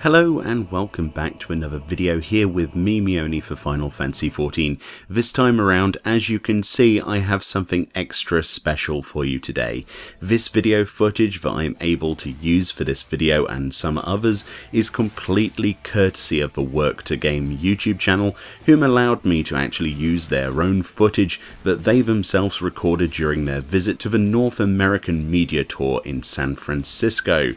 Hello and welcome back to another video here with me, Meoni, for Final Fantasy XIV. This time around, as you can see, I have something extra special for you today. This video footage that I'm able to use for this video and some others is completely courtesy of the WorkToGame YouTube channel, whom allowed me to actually use their own footage that they themselves recorded during their visit to the North American media tour in San Francisco.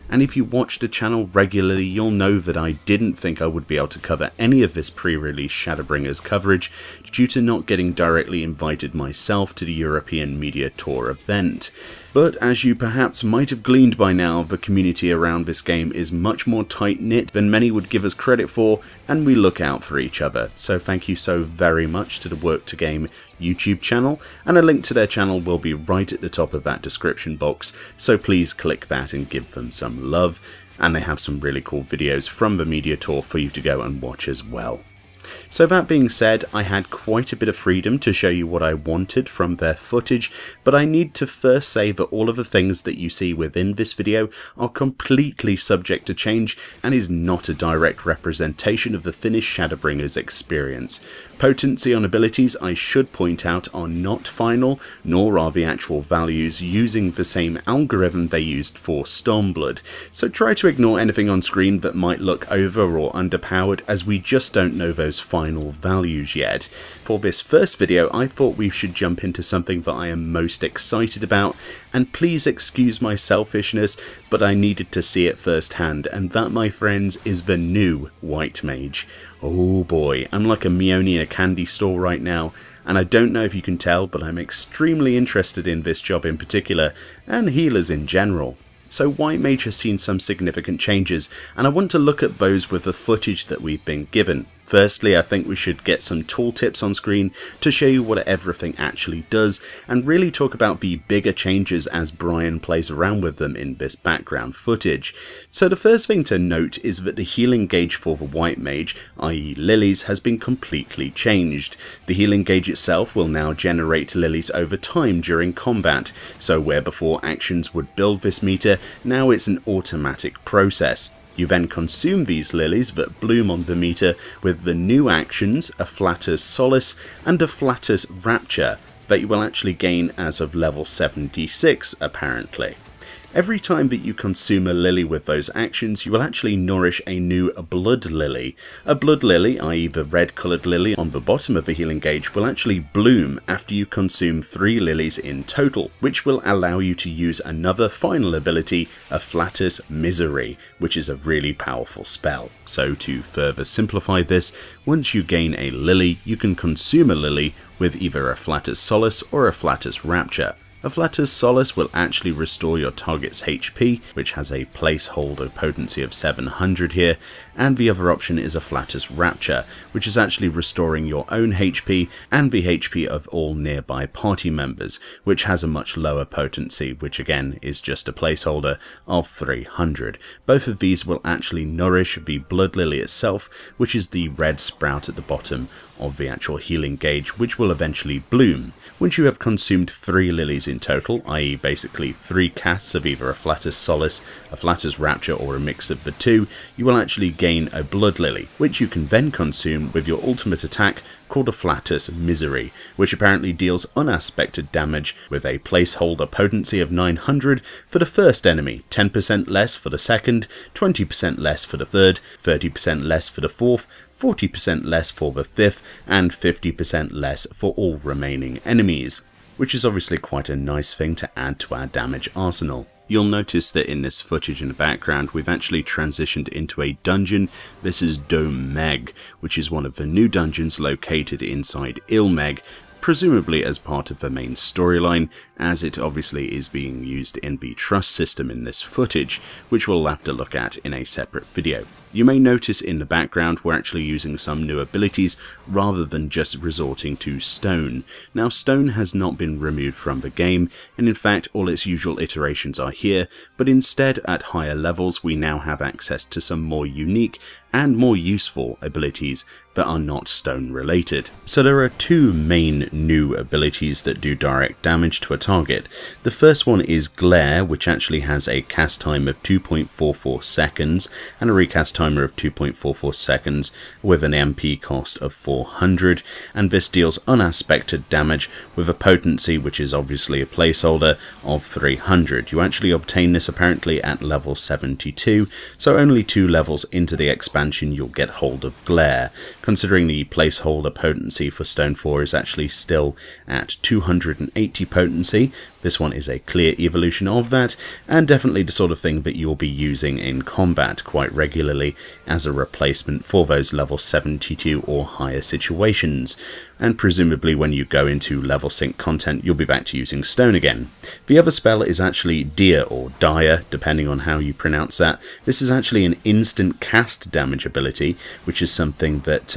And if you watch the channel regularly, you'll know that I didn't think I would be able to cover any of this pre-release Shadowbringers coverage due to not getting directly invited myself to the European Media Tour event. But as you perhaps might have gleaned by now, the community around this game is much more tight-knit than many would give us credit for, and we look out for each other. So thank you so very much to the WorkToGame YouTube channel, and a link to their channel will be right at the top of that description box, so please click that and give them some love. And they have some really cool videos from the media tour for you to go and watch as well. So that being said, I had quite a bit of freedom to show you what I wanted from their footage, but I need to first say that all of the things that you see within this video are completely subject to change and is not a direct representation of the finished Shadowbringers experience. Potency on abilities, I should point out, are not final, nor are the actual values using the same algorithm they used for Stormblood, so try to ignore anything on screen that might look over or underpowered, as we just don't know those final values yet. For this first video, I thought we should jump into something that I am most excited about, and please excuse my selfishness, but I needed to see it firsthand, and that, my friends, is the new White Mage. Oh boy, I'm like a Meoni in a candy store right now, and I don't know if you can tell, but I'm extremely interested in this job in particular, and healers in general. So White Mage has seen some significant changes, and I want to look at those with the footage that we've been given. Firstly, I think we should get some tooltips on screen to show you what everything actually does, and really talk about the bigger changes as Brian plays around with them in this background footage. So the first thing to note is that the healing gauge for the White Mage, i.e. lilies, has been completely changed. The healing gauge itself will now generate lilies over time during combat, so where before actions would build this meter, now it's an automatic process. You then consume these lilies that bloom on the meter with the new actions, a Flatter's Solace and a Flatter's Rapture, that you will actually gain as of level 76 apparently. Every time that you consume a lily with those actions, you will actually nourish a new blood lily. A blood lily, i.e. the red coloured lily on the bottom of the healing gauge, will actually bloom after you consume 3 lilies in total, which will allow you to use another final ability, a Flatter's Misery, which is a really powerful spell. So to further simplify this, once you gain a lily, you can consume a lily with either a Flatter's Solace or a Flatter's Rapture. A Flatter's Solace will actually restore your target's HP, which has a placeholder potency of 700 here, and the other option is a Flatter's Rapture, which is actually restoring your own HP and the HP of all nearby party members, which has a much lower potency, which again is just a placeholder of 300. Both of these will actually nourish the Blood Lily itself, which is the red sprout at the bottom of the actual healing gauge, which will eventually bloom. Once you have consumed 3 lilies in total, i.e. basically 3 casts of either a Flatter's Solace, a Flatter's Rapture or a mix of the two, you will actually gain a Blood Lily, which you can then consume with your ultimate attack called a Flatter's Misery, which apparently deals unaspected damage with a placeholder potency of 900 for the first enemy, 10% less for the second, 20% less for the third, 30% less for the fourth, 40% less for the fifth, and 50% less for all remaining enemies, which is obviously quite a nice thing to add to our damage arsenal. You'll notice that in this footage in the background, we've actually transitioned into a dungeon. This is Dome Meg, which is one of the new dungeons located inside Ilmeg, presumably as part of the main storyline, as it obviously is being used in the trust system in this footage, which we'll have to look at in a separate video. You may notice in the background we're actually using some new abilities rather than just resorting to stone. Now stone has not been removed from the game, and in fact all its usual iterations are here, but instead at higher levels we now have access to some more unique and more useful abilities that are not stone related. So there are 2 main new abilities that do direct damage to a target. The first one is Glare, which actually has a cast time of 2.44 seconds and a recast timer of 2.44 seconds with an MP cost of 400, and this deals unaspected damage with a potency, which is obviously a placeholder, of 300. You actually obtain this apparently at level 72, so only 2 levels into the expansion you'll get hold of Glare, considering the placeholder potency for Stone 4 is actually still at 280 potency. This one is a clear evolution of that, and definitely the sort of thing that you'll be using in combat quite regularly as a replacement for those level 72 or higher situations. And presumably when you go into level sync content, you'll be back to using Stone again. The other spell is actually Deer or Dire, depending on how you pronounce that. This is actually an instant cast damage ability, which is something that,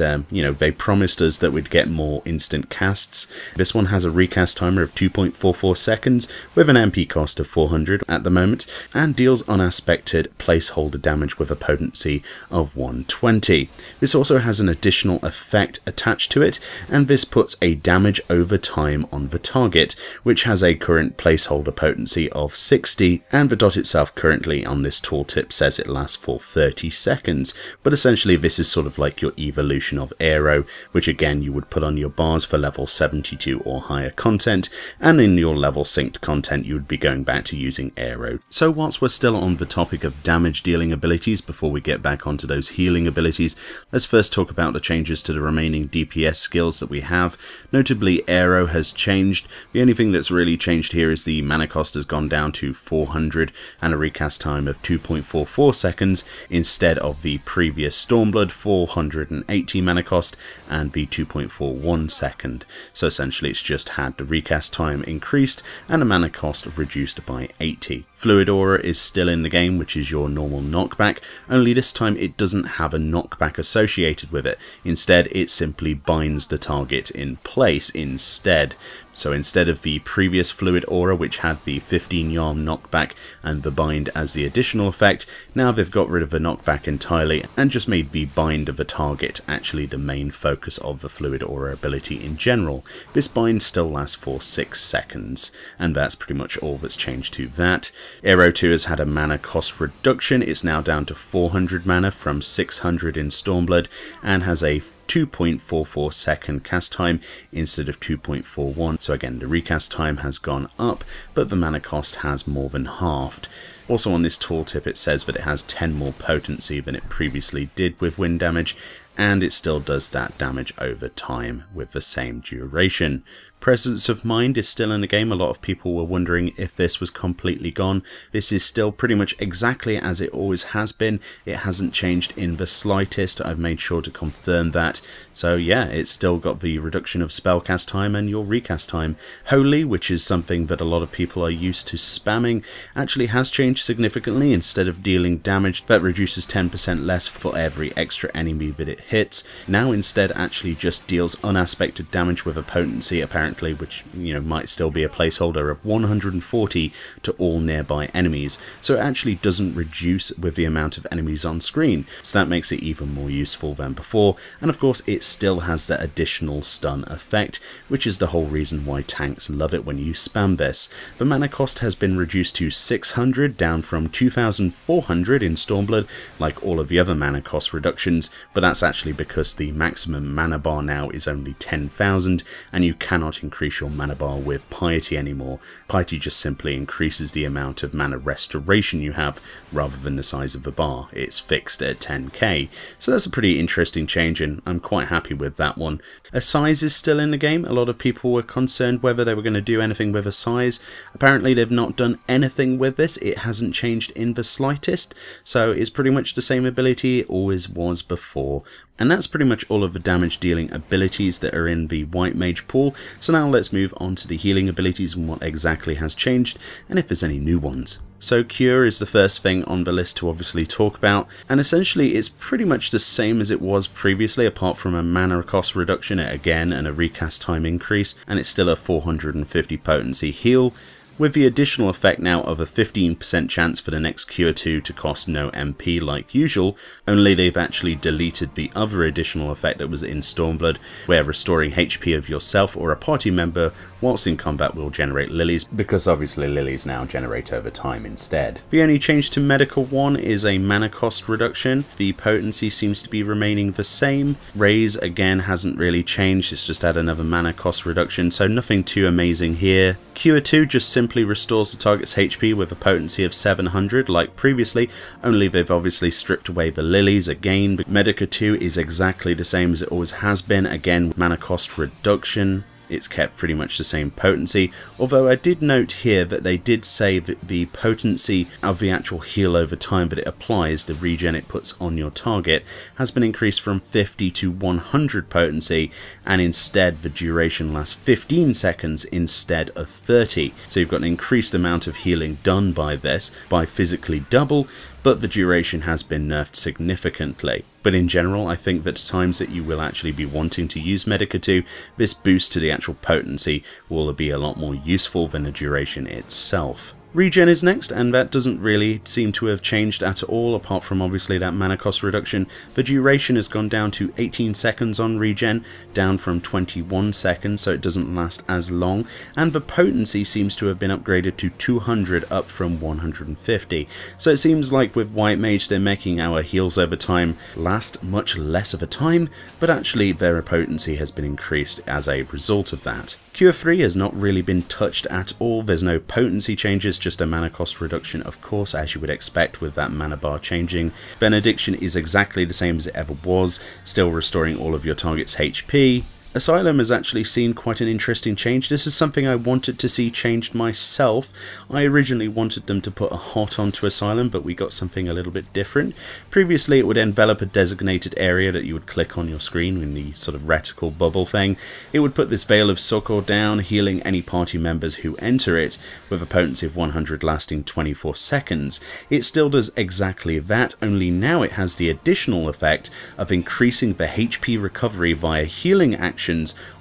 they promised us that we'd get more instant casts. This one has a recast timer of 2.44 seconds with an MP cost of 400 at the moment, and deals unaspected placeholder damage with a potency of 120. This also has an additional effect attached to it, and this puts a damage over time on the target, which has a current placeholder potency of 60, and the dot itself currently on this tooltip says it lasts for 30 seconds, but essentially this is sort of like your evolution of Aero, which again you would put on your bars for level 72 or higher content, and in your level synced content you would be going back to using Aero. So whilst we're still on the topic of damage dealing abilities, before we get back onto those healing abilities, let's first talk about the changes to the remaining DPS skills that we have. Notably, Aero has changed. The only thing that's really changed here is the mana cost has gone down to 400 and a recast time of 2.44 seconds instead of the previous Stormblood 480 mana cost and the 2.41 second. So essentially it's just had the recast time increased and the mana cost reduced by 80. Fluid Aura is still in the game, which is your normal knockback, only this time it doesn't have a knockback associated with it. Instead, it simply binds the target in place instead. So instead of the previous Fluid Aura, which had the 15 yarn knockback and the bind as the additional effect, now they've got rid of the knockback entirely and just made the bind of a target actually the main focus of the Fluid Aura ability in general. This bind still lasts for 6 seconds, and that's pretty much all that's changed to that. Aero 2 has had a mana cost reduction. It's now down to 400 mana from 600 in Stormblood, and has a 2.44 second cast time instead of 2.41. So again, the recast time has gone up, but the mana cost has more than halved. Also on this tooltip it says that it has 10 more potency than it previously did with wind damage, and it still does that damage over time with the same duration. Presence of Mind is still in the game. A lot of people were wondering if this was completely gone. This is still pretty much exactly as it always has been. It hasn't changed in the slightest. I've made sure to confirm that. So yeah, it's still got the reduction of spellcast time and your recast time. Holy, which is something that a lot of people are used to spamming, actually has changed significantly. Instead of dealing damage that reduces 10% less for every extra enemy that it hits, now instead actually just deals unaspected damage with a potency apparently, which might still be a placeholder, of 140 to all nearby enemies. So it actually doesn't reduce with the amount of enemies on screen, so that makes it even more useful than before. And of course it still has that additional stun effect, which is the whole reason why tanks love it when you spam this. The mana cost has been reduced to 600, down from 2400 in Stormblood, like all of the other mana cost reductions, but that's actually because the maximum mana bar now is only 10,000, and you cannot increase your mana bar with Piety anymore. Piety just simply increases the amount of mana restoration you have rather than the size of the bar. It's fixed at 10k, so that's a pretty interesting change and I'm quite happy with that one. A size is still in the game. A lot of people were concerned whether they were going to do anything with a size. Apparently they've not done anything with this. It hasn't changed in the slightest, so it's pretty much the same ability it always was before. And that's pretty much all of the damage dealing abilities that are in the White Mage pool. So now let's move on to the healing abilities and what exactly has changed and if there's any new ones. So Cure is the first thing on the list to obviously talk about, and essentially it's pretty much the same as it was previously, apart from a mana cost reduction again and a recast time increase, and it's still a 450 potency heal. with the additional effect now of a 15% chance for the next Cure 2 to cost no MP like usual, only they've actually deleted the other additional effect that was in Stormblood, where restoring HP of yourself or a party member whilst in combat will generate lilies, because obviously lilies now generate over time instead. The only change to Medica 1 is a mana cost reduction. The potency seems to be remaining the same. Raise again hasn't really changed, it's just had another mana cost reduction, so nothing too amazing here. Cure 2 just simply restores the target's HP with a potency of 700 like previously, only they've obviously stripped away the lilies again. Medica 2 is exactly the same as it always has been, again mana cost reduction. It's kept pretty much the same potency, although I did note here that they did say that the potency of the actual heal over time that it applies, the regen it puts on your target, has been increased from 50 to 100 potency, and instead the duration lasts 15 seconds instead of 30. So you've got an increased amount of healing done by this, by physically double, but the duration has been nerfed significantly. But in general, I think that times that you will actually be wanting to use Medica 2, this boost to the actual potency will be a lot more useful than the duration itself. Regen is next, and that doesn't really seem to have changed at all, apart from obviously that mana cost reduction. The duration has gone down to 18 seconds on regen, down from 21 seconds, so it doesn't last as long, and the potency seems to have been upgraded to 200 up from 150. So it seems like with White Mage they're making our heals over time last much less of a time, but actually their potency has been increased as a result of that. Cure 3 has not really been touched at all. There's no potency changes, just a mana cost reduction, of course, as you would expect with that mana bar changing. Benediction is exactly the same as it ever was, still restoring all of your target's HP. Asylum has actually seen quite an interesting change. This is something I wanted to see changed myself. I originally wanted them to put a hot onto Asylum, but we got something a little bit different. Previously it would envelop a designated area that you would click on your screen in the sort of reticle bubble thing. It would put this Veil of Succor down, healing any party members who enter it, with a potency of 100 lasting 24 seconds. It still does exactly that, only now it has the additional effect of increasing the HP recovery via healing actions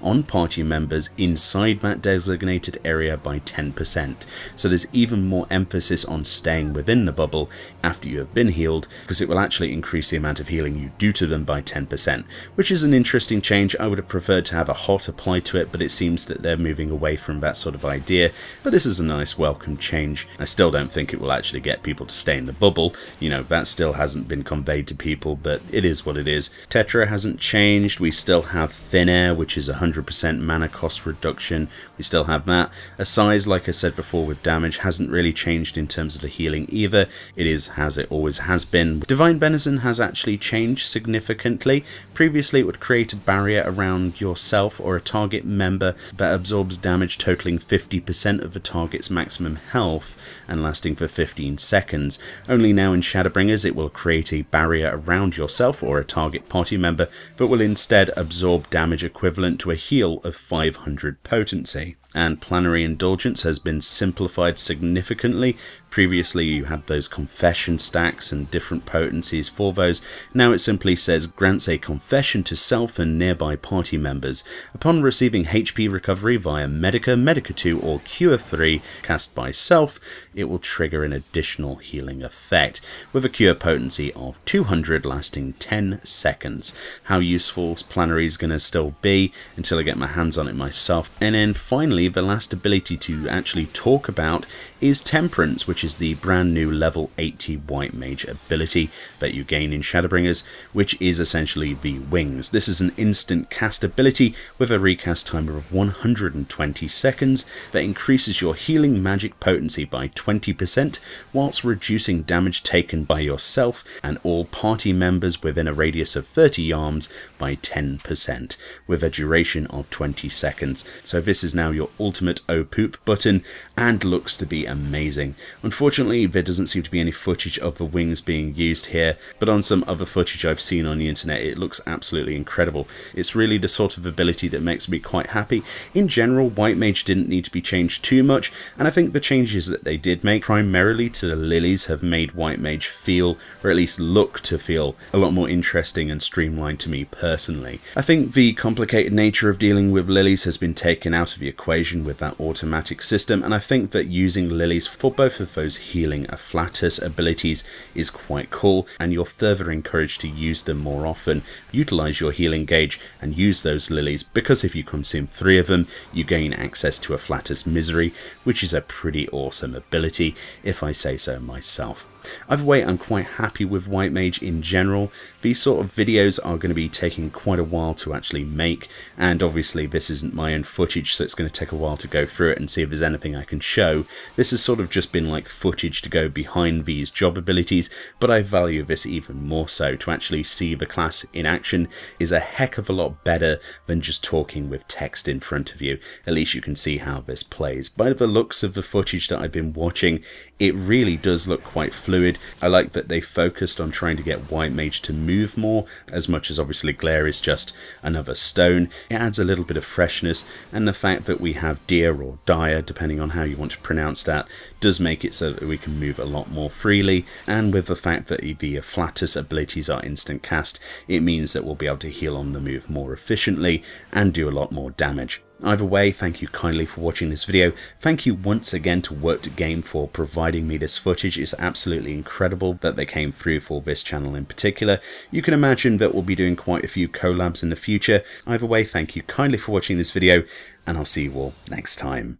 on party members inside that designated area by 10%. So there's even more emphasis on staying within the bubble after you have been healed, because it will actually increase the amount of healing you do to them by 10%, which is an interesting change. I would have preferred to have a hot applied to it, but it seems that they're moving away from that sort of idea. But this is a nice welcome change. I still don't think it will actually get people to stay in the bubble. You know, that still hasn't been conveyed to people, but it is what it is. Tetra hasn't changed. We still have Thin Air, which is 100% mana cost reduction. We still have that. A size, like I said before with damage, hasn't really changed in terms of the healing either. It is as it always has been. Divine Benison has actually changed significantly. Previously it would create a barrier around yourself or a target member that absorbs damage totaling 50% of the target's maximum health and lasting for 15 seconds. Only now in Shadowbringers it will create a barrier around yourself or a target party member that will instead absorb damage equivalent to a heal of 500 potency. And Planetary Indulgence has been simplified significantly. Previously you had those confession stacks and different potencies for those. Now it simply says grants a confession to self and nearby party members. Upon receiving HP recovery via Medica, Medica 2 or Cure 3 cast by self, it will trigger an additional healing effect with a cure potency of 200 lasting 10 seconds. How useful Planetary is going to still be until I get my hands on it myself. And then finally the last ability to actually talk about is Temperance, which is the brand new level 80 White Mage ability that you gain in Shadowbringers, which is essentially the Wings. This is an instant cast ability with a recast timer of 120 seconds that increases your healing magic potency by 20% whilst reducing damage taken by yourself and all party members within a radius of 30 arms by 10% with a duration of 20 seconds. So this is now your ultimate oh poop button and looks to be amazing. Unfortunately, there doesn't seem to be any footage of the wings being used here, but on some other footage I've seen on the internet, it looks absolutely incredible. It's really the sort of ability that makes me quite happy. In general, White Mage didn't need to be changed too much, and I think the changes that they did make primarily to the lilies have made White Mage feel, or at least look to feel, a lot more interesting and streamlined to me personally. I think the complicated nature of dealing with lilies has been taken out of the equation with that automatic system, and I think that using lilies for both of those healing afflatus abilities is quite cool, and you're further encouraged to use them more often. Utilize your healing gauge and use those lilies, because if you consume 3 of them, you gain access to afflatus misery, which is a pretty awesome ability, if I say so myself. Either way, I'm quite happy with White Mage in general. These sort of videos are going to be taking quite a while to actually make, and obviously this isn't my own footage, so it's going to take a while to go through it and see if there's anything I can show. This has sort of just been like footage to go behind these job abilities, but I value this even more so. To actually see the class in action is a heck of a lot better than just talking with text in front of you. At least you can see how this plays. By the looks of the footage that I've been watching, it really does look quite fluid. I like that they focused on trying to get White Mage to move more, as much as obviously Glare is just another stone. It adds a little bit of freshness, and the fact that we have Deer or Dire, depending on how you want to pronounce that, does make it so that we can move a lot more freely. And with the fact that the afflatus abilities are instant cast, it means that we'll be able to heal on the move more efficiently and do a lot more damage. Either way, thank you kindly for watching this video. Thank you once again to WorkToGame for providing me this footage. It's absolutely incredible that they came through for this channel in particular. You can imagine that we'll be doing quite a few collabs in the future. Either way, thank you kindly for watching this video, and I'll see you all next time.